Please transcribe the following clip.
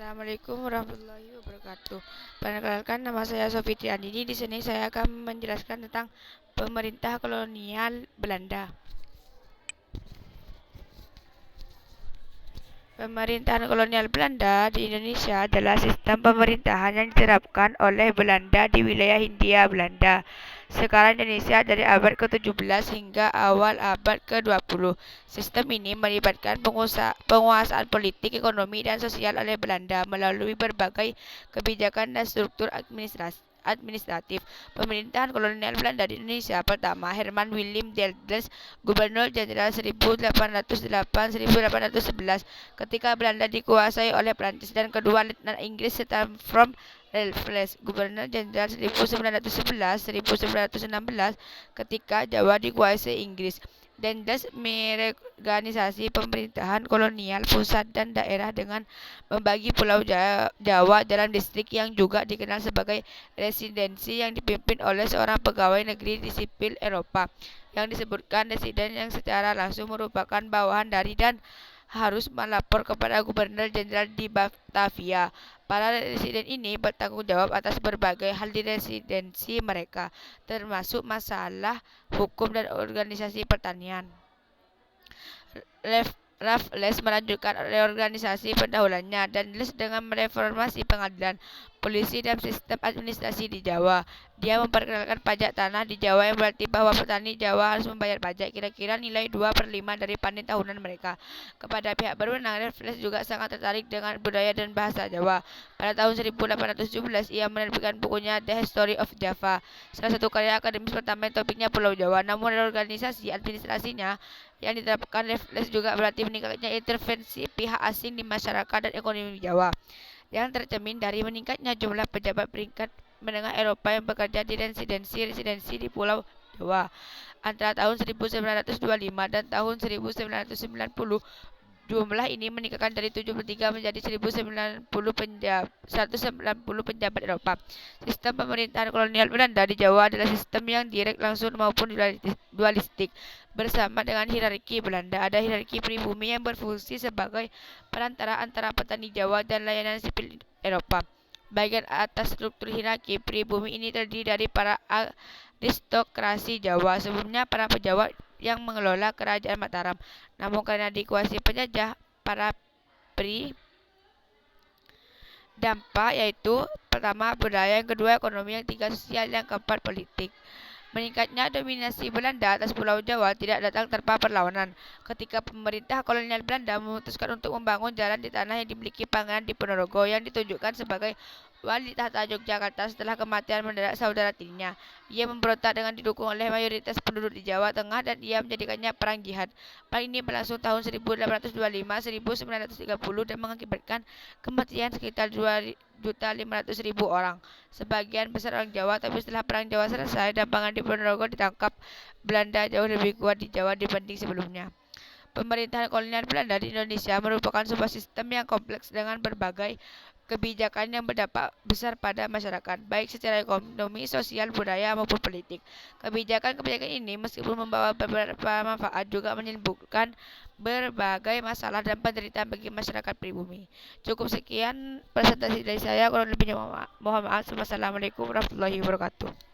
Assalamualaikum warahmatullahi wabarakatuh. Perkenalkan, nama saya Sofi Triandini. Di sini saya akan menjelaskan tentang pemerintah kolonial Belanda. Pemerintahan kolonial Belanda di Indonesia adalah sistem pemerintahan yang diterapkan oleh Belanda di wilayah Hindia Belanda, sekarang Indonesia, dari abad ke-17 hingga awal abad ke-20. Sistem ini melibatkan penguasaan politik, ekonomi, dan sosial oleh Belanda melalui berbagai kebijakan dan struktur administratif. Pemerintahan kolonial Belanda di Indonesia pertama, Herman Willem Daendels, Gubernur Jenderal 1808-1811, ketika Belanda dikuasai oleh Prancis, dan kedua, Letnan Inggris Stamford Raffles, Gubernur Jenderal 1911-1916, ketika Jawa dikuasai Inggris. Daendels mereorganisasi pemerintahan kolonial pusat dan daerah dengan membagi Pulau Jawa dalam distrik yang juga dikenal sebagai residensi, yang dipimpin oleh seorang pegawai negeri di sipil Eropa yang disebutkan residen, yang secara langsung merupakan bawahan dari dan harus melapor kepada Gubernur Jenderal di Batavia. Para residen ini bertanggung jawab atas berbagai hal di residensi mereka, termasuk masalah hukum dan organisasi pertanian. Raffles melanjutkan reorganisasi pendahuluannya dan dengan mereformasi pengadilan, polisi, dan sistem administrasi di Jawa. Dia memperkenalkan pajak tanah di Jawa, yang berarti bahwa petani Jawa harus membayar pajak kira-kira nilai 2/5 dari panen tahunan mereka kepada pihak berwenang. Raffles juga sangat tertarik dengan budaya dan bahasa Jawa. Pada tahun 1817 ia menerbitkan bukunya The History of Java, salah satu karya akademis pertama yang topiknya Pulau Jawa. Namun reorganisasi administrasinya yang diterapkan Raffles juga berarti meningkatnya intervensi pihak asing di masyarakat dan ekonomi Jawa, yang tercermin dari meningkatnya jumlah pejabat peringkat menengah Eropa yang bekerja di residensi di Pulau Jawa. Antara tahun 1925 dan tahun 1990, jumlah ini meningkat dari 73 menjadi 190 pejabat Eropa. Sistem pemerintahan kolonial Belanda di Jawa adalah sistem yang direct, langsung, maupun dualistik. Bersama dengan hierarki Belanda, ada hierarki pribumi yang berfungsi sebagai perantara antara petani Jawa dan layanan sipil Eropa. Bagian atas struktur hierarki pribumi ini terdiri dari para aristokrasi Jawa, sebelumnya para pejabat yang mengelola kerajaan Mataram. Namun karena dikuasai penjajah, para pri dampak yaitu pertama budaya, yang kedua ekonomi, yang ketiga sosial, yang keempat politik. Meningkatnya dominasi Belanda atas Pulau Jawa tidak datang tanpa perlawanan. Ketika pemerintah kolonial Belanda memutuskan untuk membangun jalan di tanah yang dimiliki Pangeran Diponorogo, yang ditunjukkan sebagai wali tahta Yogyakarta setelah kematian mendadak saudara tirinya, ia memberontak dengan didukung oleh mayoritas penduduk di Jawa Tengah, dan ia menjadikannya perang jihad. Perang ini berlangsung tahun 1825-1930 dan mengakibatkan kematian sekitar 2.500.000 orang, sebagian besar orang Jawa. Tapi setelah perang Jawa selesai dan Pangeran Diponorogo ditangkap, Belanda jauh lebih kuat di Jawa dibanding sebelumnya. Pemerintahan kolonial Belanda di Indonesia merupakan sebuah sistem yang kompleks dengan berbagai kebijakan yang berdampak besar pada masyarakat, baik secara ekonomi, sosial, budaya, maupun politik. Kebijakan-kebijakan ini meskipun membawa beberapa manfaat, juga menimbulkan berbagai masalah dan penderitaan bagi masyarakat pribumi. Cukup sekian presentasi dari saya, kurang lebihnya mohon maaf. Wassalamualaikum warahmatullahi wabarakatuh.